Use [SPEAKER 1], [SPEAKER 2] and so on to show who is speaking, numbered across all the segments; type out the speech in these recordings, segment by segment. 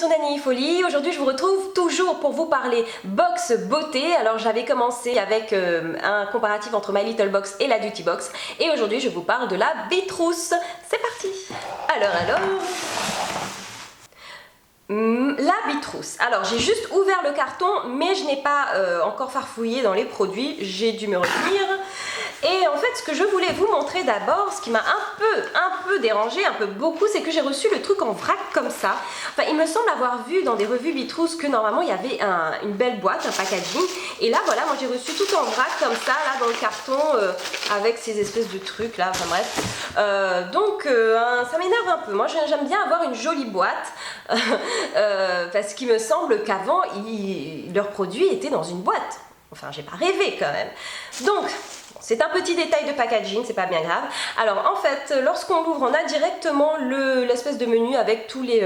[SPEAKER 1] Nani Folie. Aujourd'hui je vous retrouve toujours pour vous parler box beauté. Alors j'avais commencé avec un comparatif entre My Little Box et la Duty Box. Et aujourd'hui je vous parle de la Bitrousse. C'est parti. Alors... La Bitrousse. Alors j'ai juste ouvert le carton mais je n'ai pas encore farfouillé dans les produits. J'ai dû me retenir. Et en fait ce que je voulais vous montrer d'abord, ce qui m'a un peu dérangé, un peu beaucoup, c'est que j'ai reçu le truc en vrac comme ça. Enfin il me semble avoir vu dans des revues Bitrousse que normalement il y avait une belle boîte, un packaging. Et là voilà, moi j'ai reçu tout en vrac comme ça, là dans le carton, avec ces espèces de trucs là, enfin bref. Donc ça m'énerve un peu. Moi j'aime bien avoir une jolie boîte. Parce qu'il me semble qu'avant leurs produits étaient dans une boîte. Enfin j'ai pas rêvé quand même. Donc c'est un petit détail de packaging, c'est pas bien grave. Alors en fait, lorsqu'on l'ouvre, on a directement l'espèce de menu avec tous les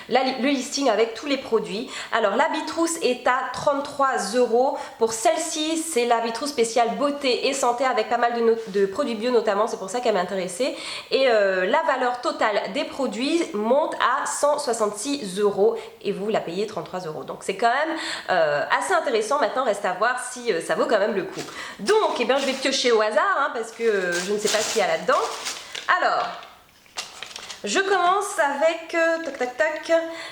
[SPEAKER 1] le listing avec tous les produits. Alors la Bitrousse est à 33 €. Pour celle-ci, c'est la Bitrousse spéciale beauté et santé avec pas mal de produits bio notamment, c'est pour ça qu'elle m'intéressait. Et la valeur totale des produits monte à 166 € et vous la payez 33 €. Donc c'est quand même assez intéressant. Maintenant reste à voir si ça vaut quand même le coup. Donc eh bien, je vais piocher au hasard hein, parce que je ne sais pas ce qu'il y a là-dedans. Alors, je commence avec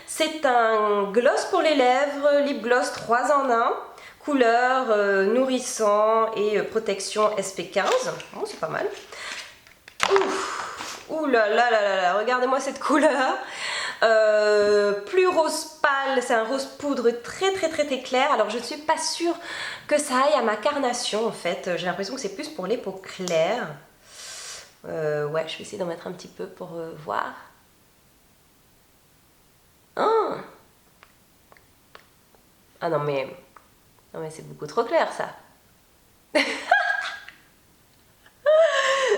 [SPEAKER 1] c'est un gloss pour les lèvres, lip gloss 3 en 1, couleur nourrissant et protection SP15. Oh, c'est pas mal. Ouh là là là là, regardez-moi cette couleur. Plus rose pâle, c'est un rose poudre très clair. Alors je ne suis pas sûre que ça aille à ma carnation en fait. J'ai l'impression que c'est plus pour les peaux claires. Ouais, je vais essayer d'en mettre un petit peu pour voir. Ah non mais c'est beaucoup trop clair ça.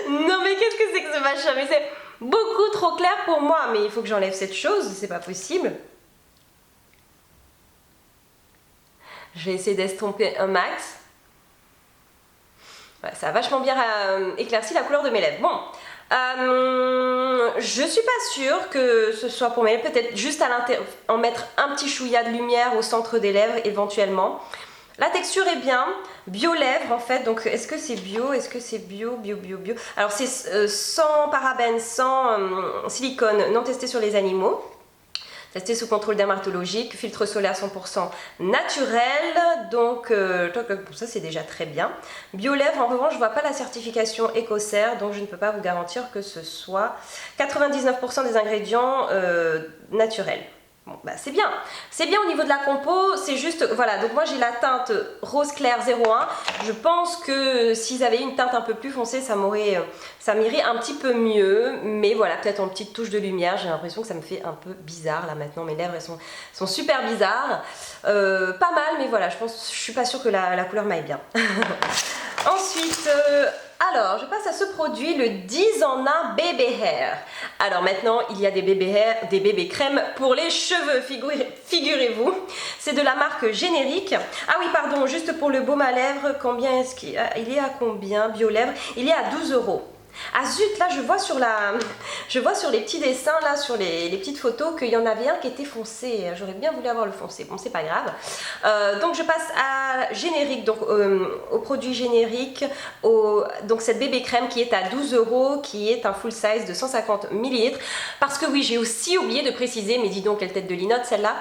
[SPEAKER 1] Non mais qu'est-ce que c'est que ce machin? Mais c'est beaucoup trop clair pour moi. Mais il faut que j'enlève cette chose, c'est pas possible. Je vais essayer d'estomper un max. Ouais, ça a vachement bien éclairci la couleur de mes lèvres. Bon, je suis pas sûre que ce soit pour mes lèvres. Peut-être juste à l'intérieur, en mettre un petit chouïa de lumière au centre des lèvres éventuellement. La texture est bien, bio lèvres en fait, donc est-ce que c'est bio? Est-ce que c'est bio? Alors c'est sans parabènes, sans silicone, non testé sur les animaux. Testé sous contrôle dermatologique, filtre solaire 100% naturel, donc ça c'est déjà très bien. Bio lèvres, en revanche, je vois pas la certification écossaire, donc je ne peux pas vous garantir que ce soit 99% des ingrédients naturels. Bon, bah c'est bien au niveau de la compo, c'est juste, voilà, donc moi j'ai la teinte rose clair 01, je pense que s'ils avaient une teinte un peu plus foncée, ça m'irait un petit peu mieux, mais voilà, peut-être en petite touche de lumière, j'ai l'impression que ça me fait un peu bizarre, là maintenant mes lèvres elles sont super bizarres, pas mal, mais voilà, je suis pas sûre que la couleur m'aille bien. Ensuite, alors je passe à ce produit, le 10 en 1 bébé hair. Alors maintenant il y a des bébés hair, des bébés crèmes pour les cheveux, figurez-vous. C'est de la marque Générique. Ah oui pardon, juste pour le baume à lèvres, combien est-ce qu'il est à combien? Bio lèvres, il est à 12 €. Ah zut, là je vois sur les petits dessins, là sur les petites photos qu'il y en avait un qui était foncé. J'aurais bien voulu avoir le foncé, bon c'est pas grave. Donc je passe à Générique, donc au produit Générique, donc cette bébé crème qui est à 12 €, qui est un full size de 150 ml. Parce que oui, j'ai aussi oublié de préciser, mais dis donc quelle tête de linotte celle-là,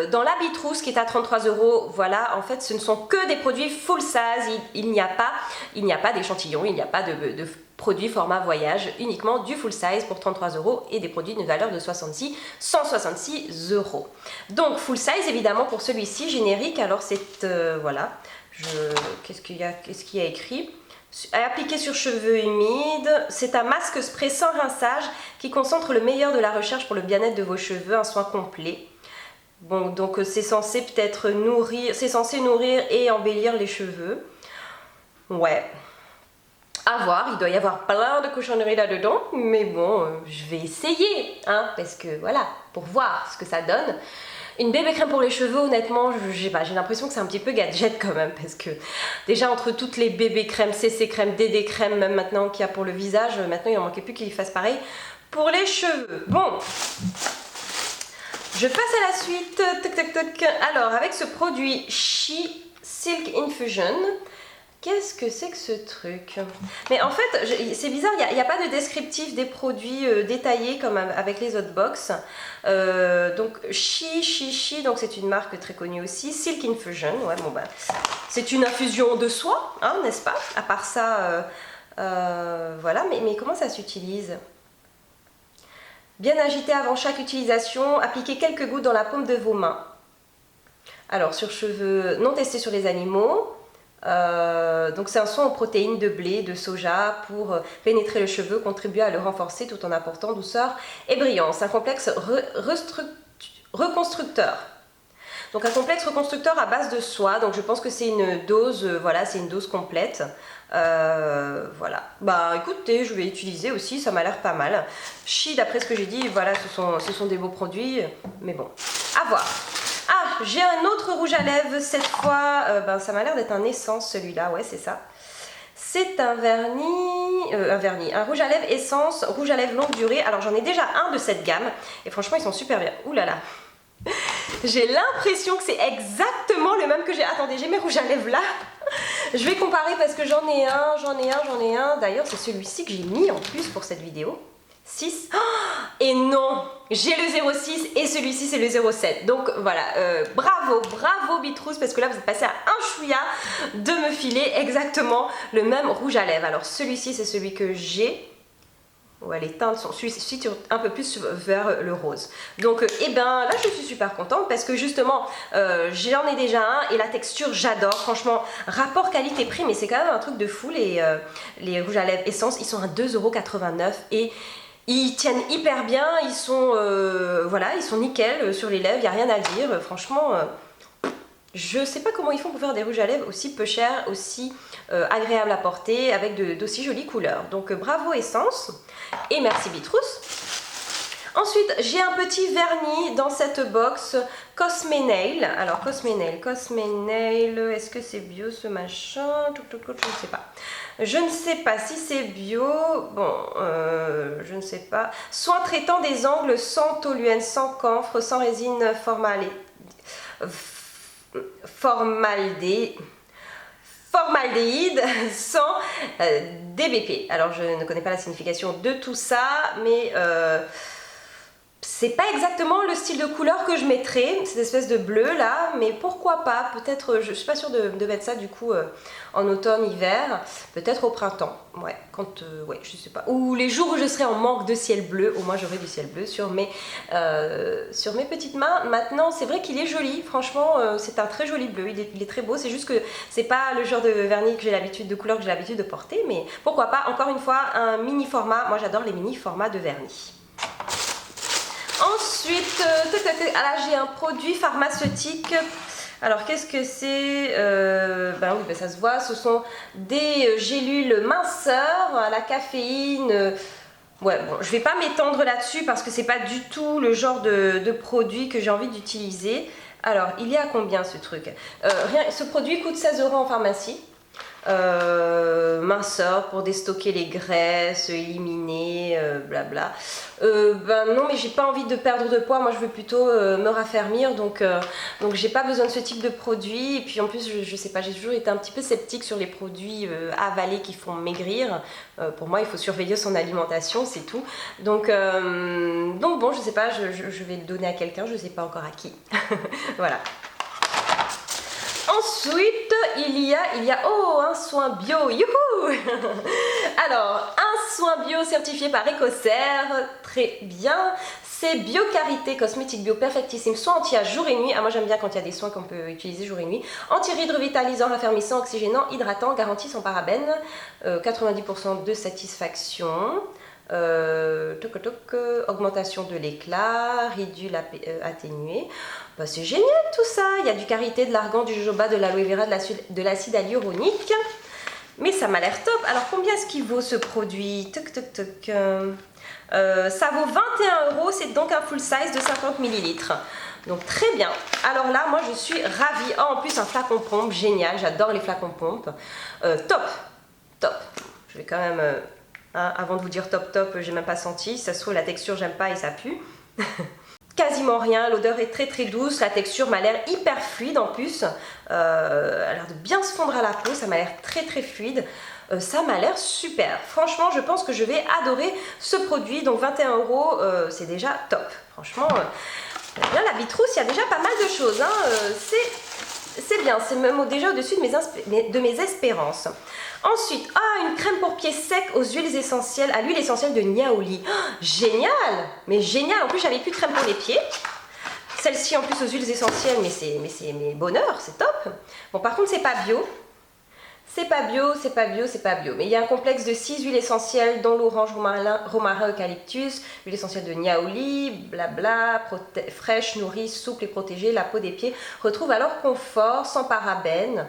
[SPEAKER 1] dans la Bitrousse qui est à 33 €, voilà, en fait ce ne sont que des produits full size, il n'y a pas d'échantillon, il n'y a pas de produits format voyage, uniquement du full size pour 33 € et des produits d'une valeur de 166 €. Donc full size évidemment pour celui-ci, Générique. Alors c'est voilà, qu'est-ce qu'il y a écrit? Appliqué sur cheveux humides, c'est un masque spray sans rinçage qui concentre le meilleur de la recherche pour le bien-être de vos cheveux, un soin complet. Bon, donc c'est censé peut-être nourrir, c'est censé nourrir et embellir les cheveux. Ouais. À voir, il doit y avoir plein de cochonneries là-dedans, mais bon, je vais essayer, hein, parce que voilà, pour voir ce que ça donne. Une bébé crème pour les cheveux, honnêtement, j'ai l'impression que c'est un petit peu gadget quand même, parce que déjà entre toutes les bébé crèmes, CC crèmes, DD crèmes, même maintenant qu'il y a pour le visage, maintenant il en manquait plus qu'ils fassent pareil pour les cheveux. Bon, Je passe à la suite. Toc, toc, toc. Alors, avec ce produit She Silk Infusion, qu'est-ce que c'est que ce truc? Mais en fait, c'est bizarre, il n'y a pas de descriptif des produits détaillés comme avec les autres box. Donc, She, donc c'est une marque très connue aussi. Silk Infusion, ouais, bon bah, c'est une infusion de soie, hein, n'est-ce pas? À part ça, voilà, mais comment ça s'utilise? Bien agiter avant chaque utilisation, appliquez quelques gouttes dans la paume de vos mains. Alors, sur cheveux non testés sur les animaux. Donc c'est un soin aux protéines de blé, de soja pour pénétrer le cheveu, contribuer à le renforcer tout en apportant douceur et brillance. Un complexe reconstructeur. Donc un complexe reconstructeur à base de soie, donc je pense que c'est une dose, voilà, c'est une dose complète. Voilà, bah écoutez, je vais utiliser aussi, ça m'a l'air pas mal. She, d'après ce que j'ai dit, voilà, ce sont des beaux produits, mais bon, à voir. Ah, j'ai un autre rouge à lèvres cette fois, ça m'a l'air d'être un essence celui-là, ouais c'est ça. C'est un un rouge à lèvres essence, rouge à lèvres longue durée. Alors j'en ai déjà un de cette gamme et franchement ils sont super bien. Ouh là là. J'ai l'impression que c'est exactement le même que j'ai. Attendez, j'ai mes rouges à lèvres là. Je vais comparer parce que j'en ai un. D'ailleurs, c'est celui-ci que j'ai mis en plus pour cette vidéo. 6. Oh, et non, j'ai le 06 et celui-ci c'est le 07. Donc voilà, bravo Bitrous, parce que là vous êtes passé à un chouïa de me filer exactement le même rouge à lèvres. Alors celui-ci c'est celui que j'ai. Ouais, les teintes sont un peu plus vers le rose. Donc, eh ben, là, je suis super contente parce que justement, j'en ai déjà un et la texture, j'adore. Franchement, rapport qualité-prix, mais c'est quand même un truc de fou. Les rouges à lèvres essence, ils sont à 2,89 € et ils tiennent hyper bien. Ils sont, voilà, ils sont nickel sur les lèvres, il n'y a rien à dire. Franchement, je sais pas comment ils font pour faire des rouges à lèvres aussi peu chers, aussi agréables à porter, avec d'aussi jolies couleurs. Donc, bravo Essence. Et merci Bitrous. Ensuite, j'ai un petit vernis dans cette box Cosmenail. Alors, Cosmenail, est-ce que c'est bio ce machin? Je ne sais pas. Je ne sais pas si c'est bio. Bon, je ne sais pas. Soin traitant des angles sans toluène, sans camphre, sans résine formaldéhyde, sans DBP. Alors je ne connais pas la signification de tout ça, mais c'est pas exactement le style de couleur que je mettrais, cette espèce de bleu là, mais pourquoi pas, peut-être, je suis pas sûre de mettre ça du coup en automne, hiver, peut-être au printemps, ouais, quand, ouais, je sais pas, ou les jours où je serai en manque de ciel bleu, au moins j'aurai du ciel bleu sur mes petites mains. Maintenant, c'est vrai qu'il est joli, franchement, c'est un très joli bleu, il est très beau, c'est juste que c'est pas le genre de vernis que j'ai l'habitude, de couleur que j'ai l'habitude de porter, mais pourquoi pas, encore une fois, un mini format, moi j'adore les mini formats de vernis. Ensuite, là j'ai un produit pharmaceutique. Alors qu'est-ce que c'est? Ben oui, ben ça se voit, ce sont des gélules minceurs à la caféine. Ouais, bon, je vais pas m'étendre là-dessus parce que c'est pas du tout le genre de produit que j'ai envie d'utiliser. Alors, il y a combien ce truc? Ce produit coûte 16 € en pharmacie. Minceur pour déstocker les graisses, éliminer, blabla. Ben non, mais j'ai pas envie de perdre de poids, moi je veux plutôt me raffermir, donc j'ai pas besoin de ce type de produit. Et puis en plus, je sais pas, j'ai toujours été un petit peu sceptique sur les produits avalés qui font maigrir. Pour moi, il faut surveiller son alimentation, c'est tout. Donc bon, je sais pas, je vais le donner à quelqu'un, je sais pas encore à qui. Voilà. Ensuite, il y a oh, un soin bio, youhou. Alors, un soin bio certifié par Ecocer, très bien. C'est Biocarité Cosmétique Bio Perfectissime, soin anti-âge jour et nuit. Ah, moi j'aime bien quand il y a des soins qu'on peut utiliser jour et nuit. Anti-rides, revitalisant, raffermissant, oxygénant, hydratant, garantie sans parabènes, 90% de satisfaction. Augmentation de l'éclat, ridule atténué. Bah, c'est génial tout ça. Il y a du karité, de l'argan, du jojoba, de l'aloe vera, de l'acide hyaluronique. Mais ça m'a l'air top. Alors combien est-ce qu'il vaut ce produit? Ça vaut 21 €. C'est donc un full size de 50 ml. Donc très bien. Alors là, moi je suis ravie. Oh, en plus un flacon pompe, génial. J'adore les flacons pompe. Top. Je vais quand même... avant de vous dire top, j'ai même pas senti. Ça se trouve la texture j'aime pas et ça pue. quasiment rien, l'odeur est très très douce, la texture m'a l'air hyper fluide en plus, elle a l'air de bien se fondre à la peau, ça m'a l'air très très fluide, ça m'a l'air super. Franchement, je pense que je vais adorer ce produit, donc 21 €, c'est déjà top. Franchement, bien la Vitrousse, il y a déjà pas mal de choses, hein, c'est bien, c'est même déjà au-dessus de mes espérances. Ensuite, une crème pour pieds secs aux huiles essentielles, à l'huile essentielle de Niaouli. Oh, génial! Mais génial! En plus, j'avais plus de crème pour les pieds. Celle-ci en plus aux huiles essentielles, mais c'est bonheur, c'est top. Bon, par contre, c'est pas bio. C'est pas bio, c'est pas bio, c'est pas bio. Mais il y a un complexe de 6 huiles essentielles, dont l'orange, romarin, eucalyptus, huile essentielle de Niaouli, blabla, fraîche, nourrie, souple et protégée. La peau des pieds retrouve alors confort, sans parabènes.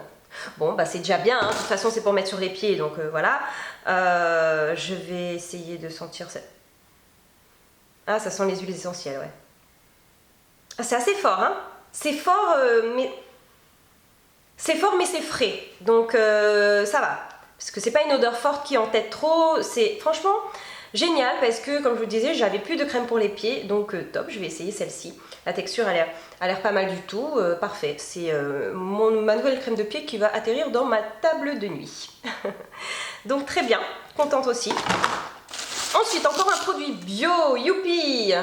[SPEAKER 1] Bon, bah c'est déjà bien, hein. De toute façon c'est pour mettre sur les pieds, donc voilà. Je vais essayer de sentir ça. Ah, ça sent les huiles essentielles, ouais. Ah, c'est assez fort, hein. C'est fort, mais... C'est fort, mais c'est frais, donc ça va. Parce que c'est pas une odeur forte qui entête trop, c'est franchement génial parce que, comme je vous disais, j'avais plus de crème pour les pieds, donc top, je vais essayer celle-ci. La texture a l'air pas mal du tout, parfait. C'est ma nouvelle crème de pied qui va atterrir dans ma table de nuit. Donc très bien, contente aussi. Ensuite, encore un produit bio, youpi.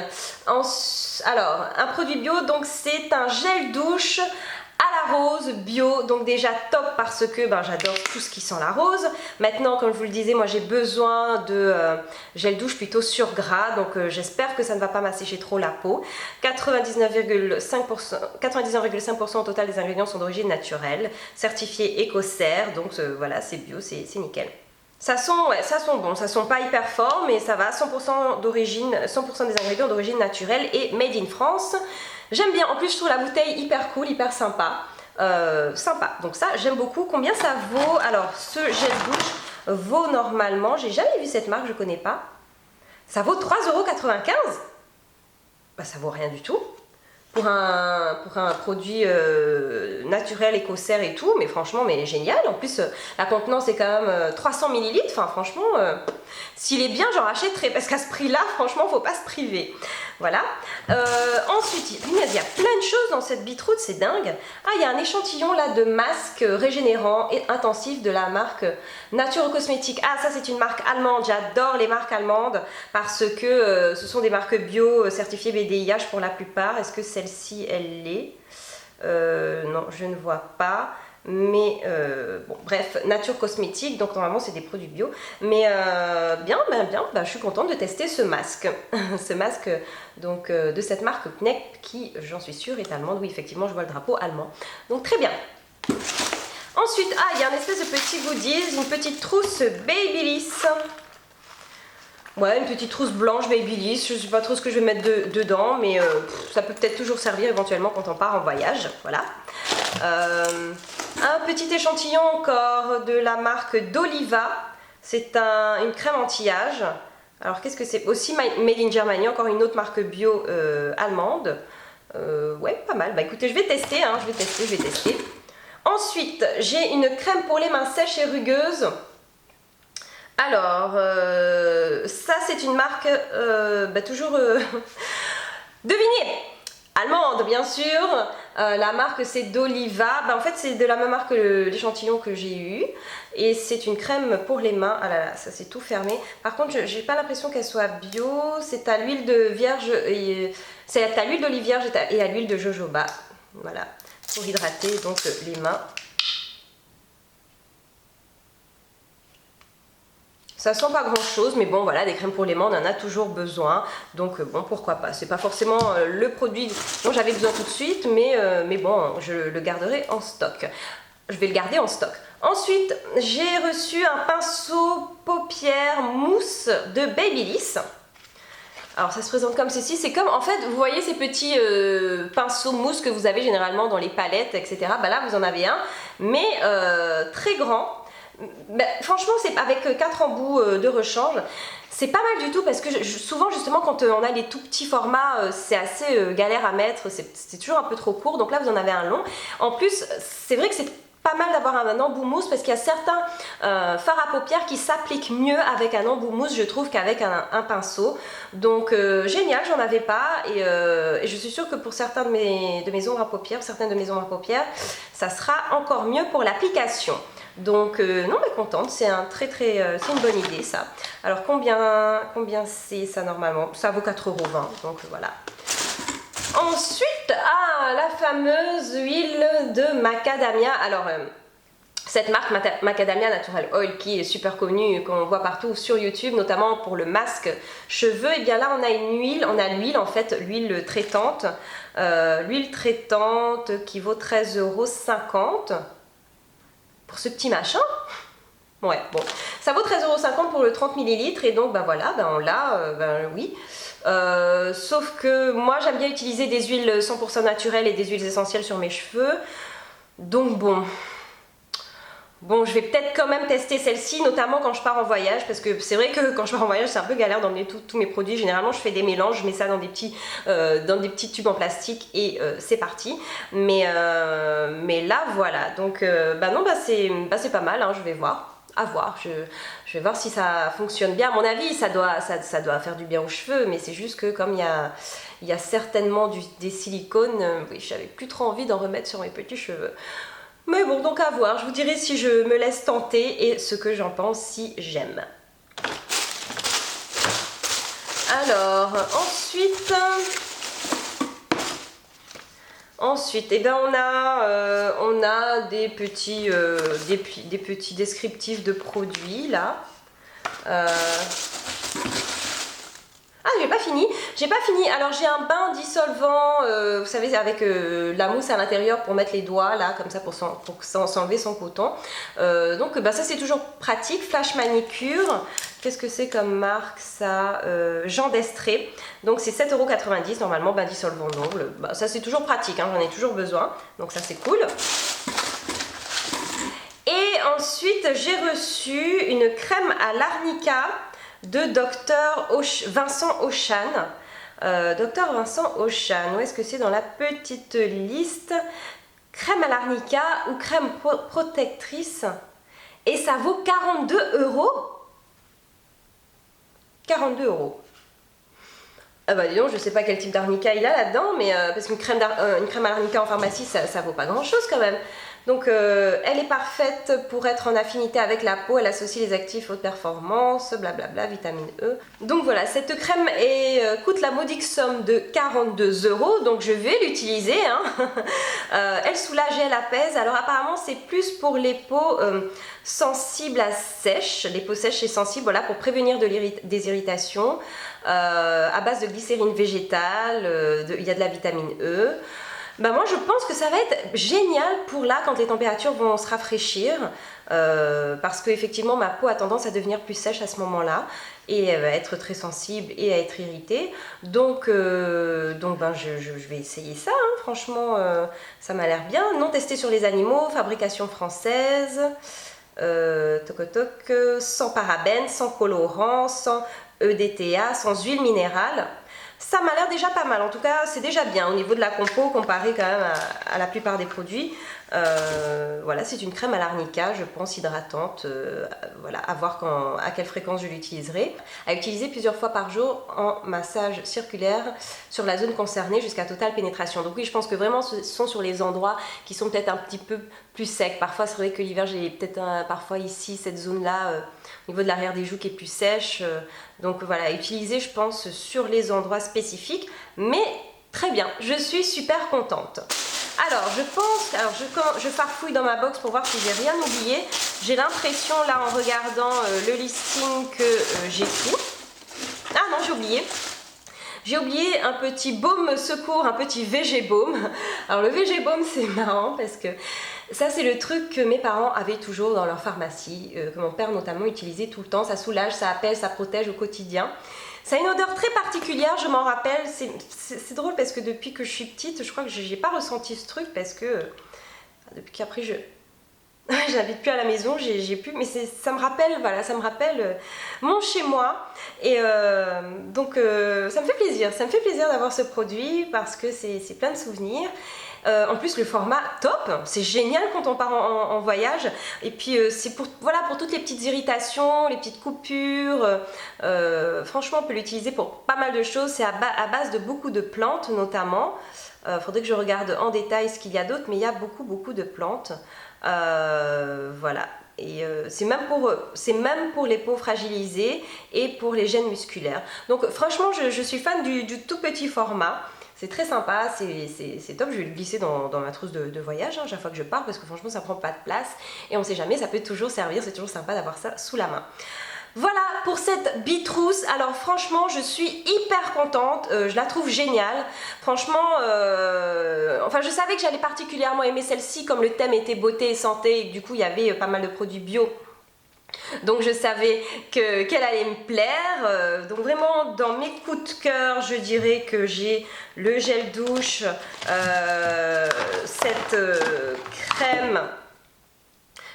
[SPEAKER 1] Alors, un produit bio, donc c'est un gel douche à la rose bio, donc déjà top parce que j'adore tout ce qui sent la rose. Maintenant, comme je vous le disais, moi j'ai besoin de gel douche plutôt sur gras, donc j'espère que ça ne va pas m'assécher trop la peau. 99,5% au total des ingrédients sont d'origine naturelle, certifié Écocert, donc voilà, c'est bio, c'est nickel. Ça sent, ouais, ça sent bon, ça sent pas hyper fort, mais ça va, 100% d'origine, 100% des ingrédients d'origine naturelle et made in France. J'aime bien, en plus je trouve la bouteille hyper cool, hyper sympa. Donc ça j'aime beaucoup. Combien ça vaut? Alors ce gel douche vaut normalement, j'ai jamais vu cette marque, je connais pas. Ça vaut 3,95 €. Bah ça vaut rien du tout. Pour un produit naturel, Écocert et tout, mais franchement, mais génial. En plus, la contenance est quand même 300 ml. Enfin, franchement, s'il est bien, j'en rachèterai parce qu'à ce prix-là, franchement, faut pas se priver. Voilà. Ensuite, il y a plein de choses dans cette Bitroute, c'est dingue. Ah, il y a un échantillon là de masque régénérant et intensif de la marque Nature Cosmétique. Ah, ça, c'est une marque allemande. J'adore les marques allemandes parce que ce sont des marques bio certifiées BDIH pour la plupart. Est-ce que celle-ci, elle l'est? Non, je ne vois pas. Mais bon, bref, Nature Cosmétique, donc normalement c'est des produits bio. Mais bien, je suis contente de tester ce masque. Ce masque donc, de cette marque Knepp qui, j'en suis sûre, est allemande. Oui, effectivement, je vois le drapeau allemand. Donc très bien. Ensuite, il y a un espèce de petit goodies, une petite trousse Babyliss. Ouais, une petite trousse blanche Babyliss, je ne sais pas trop ce que je vais mettre dedans, mais ça peut peut-être toujours servir éventuellement quand on part en voyage, voilà. Un petit échantillon encore de la marque d'Oliva, c'est une crème anti-âge. Alors qu'est-ce que c'est? Aussi Made in Germany, encore une autre marque bio allemande. Ouais, pas mal. Bah écoutez, je vais tester, hein, je vais tester. Ensuite, j'ai une crème pour les mains sèches et rugueuses. Alors, ça c'est une marque, toujours, devinez, allemande bien sûr, la marque c'est d'Oliva, en fait c'est de la même marque que l'échantillon que j'ai eu, et c'est une crème pour les mains. Ah là là, ça c'est tout fermé, par contre j'ai pas l'impression qu'elle soit bio, c'est à l'huile de vierge, c'est à l'huile d'olive vierge et à l'huile de jojoba, voilà, pour hydrater donc les mains. Ça sent pas grand chose, mais bon voilà, des crèmes pour les mains on en a toujours besoin, donc bon pourquoi pas. C'est pas forcément le produit dont j'avais besoin tout de suite, mais bon, je le garderai en stock. Je vais le garder en stock. Ensuite, j'ai reçu un pinceau paupières mousse de Babyliss. Alors ça se présente comme ceci, c'est comme, en fait, vous voyez ces petits pinceaux mousse que vous avez généralement dans les palettes, etc. Bah là vous en avez un, mais très grand. Franchement, c'est avec 4 embouts de rechange, c'est pas mal du tout parce que souvent justement quand on a les tout petits formats, c'est assez galère à mettre, c'est toujours un peu trop court, donc là vous en avez un long. En plus, c'est vrai que c'est pas mal d'avoir un embout mousse parce qu'il y a certains fards à paupières qui s'appliquent mieux avec un embout mousse, je trouve, qu'avec un pinceau. Donc génial, j'en avais pas et je suis sûre que pour certains de mes ombres à paupières, certaines de mes ombres à paupières, ça sera encore mieux pour l'application. Donc non mais contente, c'est c'est une bonne idée ça. Alors combien c'est ça normalement? Ça vaut 4,20 €, donc voilà. Ensuite, la fameuse huile de macadamia. Alors, cette marque Macadamia Natural Oil qui est super connue, qu'on voit partout sur YouTube, notamment pour le masque cheveux, et bien là on a une huile, on a l'huile en fait, l'huile traitante qui vaut 13,50 € pour ce petit machin. Ouais, bon, ça vaut 13,50 € pour le 30 ml et donc ben voilà, ben on l'a, oui. Sauf que moi j'aime bien utiliser des huiles 100% naturelles et des huiles essentielles sur mes cheveux. Donc bon, je vais peut-être quand même tester celle-ci, notamment quand je pars en voyage, parce que c'est vrai que quand je pars en voyage c'est un peu galère d'emmener tous mes produits. Généralement je fais des mélanges, je mets ça dans des petits tubes en plastique et c'est parti. Mais là voilà, donc c'est pas mal, hein, je vais voir. À voir, je vais voir si ça fonctionne bien. À mon avis, ça doit faire du bien aux cheveux, mais c'est juste que comme il y a certainement des silicones, oui, j'avais plus trop envie d'en remettre sur mes petits cheveux. Mais bon, donc à voir, je vous dirai si je me laisse tenter et ce que j'en pense, si j'aime. Alors, ensuite, eh ben on a des petits descriptifs de produits là. Ah, j'ai pas fini. Alors j'ai un bain dissolvant, vous savez, avec la mousse à l'intérieur pour mettre les doigts là, comme ça pour s'enlever son coton. Donc ça c'est toujours pratique. Flash manicure. Qu'est-ce que c'est comme marque ça? Jean d'Estrée. Donc c'est 7,90 € normalement, bain dissolvant d'ongles. Bah, ça c'est toujours pratique, hein, j'en ai toujours besoin. Donc ça c'est cool. Et ensuite j'ai reçu une crème à l'arnica de Dr Vincent Auchan. Dr Vincent Auchan, où est-ce que c'est dans la petite liste? Crème à l'arnica ou crème protectrice. Et ça vaut 42 €. 42 €. Ah bah dis donc, je sais pas quel type d'arnica il a là-dedans, mais parce qu'une crème à l'arnica en pharmacie, ça vaut pas grand-chose quand même. Donc elle est parfaite pour être en affinité avec la peau, elle associe les actifs haute performance, blablabla, vitamine E. Donc voilà, cette crème coûte la modique somme de 42 €, donc je vais l'utiliser, hein. Elle soulage et elle apaise. Alors apparemment c'est plus pour les peaux sensibles à sèches, les peaux sèches et sensibles, voilà, pour prévenir des irritations, à base de glycérine végétale, il y a de la vitamine E. Bah moi je pense que ça va être génial pour là quand les températures vont se rafraîchir, parce que effectivement ma peau a tendance à devenir plus sèche à ce moment-là et elle va être très sensible et à être irritée. Donc je vais essayer ça, hein. Franchement ça m'a l'air bien. Non testé sur les animaux, fabrication française, sans parabènes, sans colorants, sans EDTA, sans huile minérale. Ça m'a l'air déjà pas mal, en tout cas c'est déjà bien au niveau de la compo comparé quand même à la plupart des produits. Voilà, c'est une crème à l'arnica, je pense hydratante, voilà, à voir à quelle fréquence je l'utiliserai. À utiliser plusieurs fois par jour en massage circulaire sur la zone concernée jusqu'à totale pénétration. Donc oui, je pense que vraiment ce sont sur les endroits qui sont peut-être un petit peu plus secs. Parfois c'est vrai que l'hiver j'ai peut-être parfois ici cette zone là au niveau de l'arrière des joues qui est plus sèche. Donc voilà, à utiliser je pense sur les endroits spécifiques, mais très bien, je suis super contente. Alors je farfouille dans ma box pour voir si j'ai rien oublié. J'ai l'impression là en regardant le listing que j'ai tout. Ah non, j'ai oublié. J'ai oublié un petit baume secours, un petit VG Baume. Alors le VG Baume c'est marrant parce que ça c'est le truc que mes parents avaient toujours dans leur pharmacie, que mon père notamment utilisait tout le temps. Ça soulage, ça apaise, ça protège au quotidien. Ça a une odeur très particulière, je m'en rappelle. C'est drôle parce que depuis que je suis petite, je crois que j'ai pas ressenti ce truc parce que depuis qu'après j'habite plus à la maison, j'ai plus, mais ça me rappelle, voilà, ça me rappelle mon chez moi. Et donc ça me fait plaisir d'avoir ce produit parce que c'est plein de souvenirs. En plus le format top, c'est génial quand on part en voyage. Et puis c'est pour, voilà, pour toutes les petites irritations, les petites coupures. Franchement on peut l'utiliser pour pas mal de choses. C'est à base de beaucoup de plantes notamment. Faudrait que je regarde en détail ce qu'il y a d'autre, mais il y a beaucoup de plantes. Voilà. Et c'est même pour les peaux fragilisées et pour les gènes musculaires. Donc franchement je suis fan du tout petit format. C'est très sympa, c'est top, je vais le glisser dans ma trousse de voyage chaque fois que je pars parce que franchement ça prend pas de place et on sait jamais, ça peut toujours servir, c'est toujours sympa d'avoir ça sous la main. Voilà pour cette bitrousse. Alors franchement je suis hyper contente, je la trouve géniale. Franchement, enfin je savais que j'allais particulièrement aimer celle-ci comme le thème était beauté et santé et du coup il y avait pas mal de produits bio. Donc je savais qu'elle allait me plaire. Donc vraiment dans mes coups de cœur je dirais que j'ai le gel douche,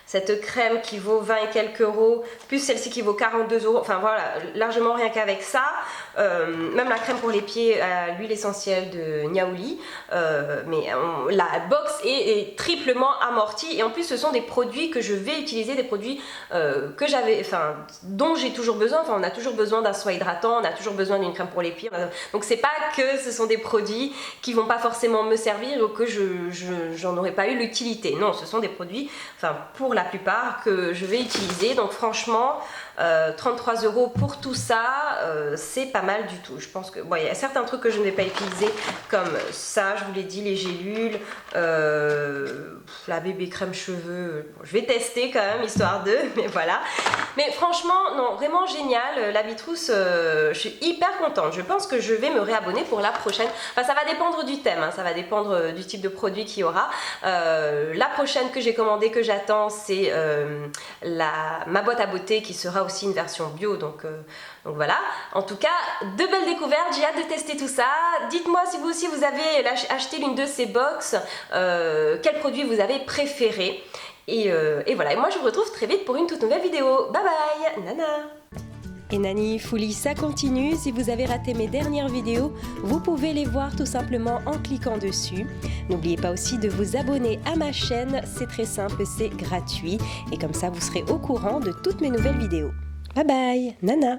[SPEAKER 1] cette crème qui vaut 20 et quelques euros, plus celle-ci qui vaut 42 €, enfin voilà, largement rien qu'avec ça. Même la crème pour les pieds à l'huile essentielle de Niaouli, mais la box est triplement amortie et en plus ce sont des produits que je vais utiliser, des produits que j'avais, enfin dont j'ai toujours besoin. Enfin on a toujours besoin d'un soin hydratant, on a toujours besoin d'une crème pour les pieds, donc c'est pas que ce sont des produits qui vont pas forcément me servir ou que j'en aurais pas eu l'utilité. Non, ce sont des produits, enfin pour la plupart que je vais utiliser. Donc franchement 33 € pour tout ça, c'est pas mal du tout. Je pense que bon, il y a certains trucs que je ne vais pas utiliser comme ça, je vous l'ai dit, les gélules, la bébé crème cheveux, bon, je vais tester quand même histoire de, mais voilà. Mais franchement non, vraiment génial, la bitrousse, je suis hyper contente. Je pense que je vais me réabonner pour la prochaine. Enfin ça va dépendre du thème, ça va dépendre du type de produit qu'il y aura. La prochaine que j'ai commandée, que j'attends, c'est ma boîte à beauté qui sera aussi une version bio, donc voilà. En tout cas, de belles découvertes, j'ai hâte de tester tout ça. Dites-moi si vous aussi vous avez acheté l'une de ces box, quel produit vous avez préféré. Et voilà, et moi je vous retrouve très vite pour une toute nouvelle vidéo. Bye bye, Nana.
[SPEAKER 2] Et Nani Folie, ça continue. Si vous avez raté mes dernières vidéos, vous pouvez les voir tout simplement en cliquant dessus. N'oubliez pas aussi de vous abonner à ma chaîne, c'est très simple, c'est gratuit. Et comme ça, vous serez au courant de toutes mes nouvelles vidéos. Bye bye, Nana.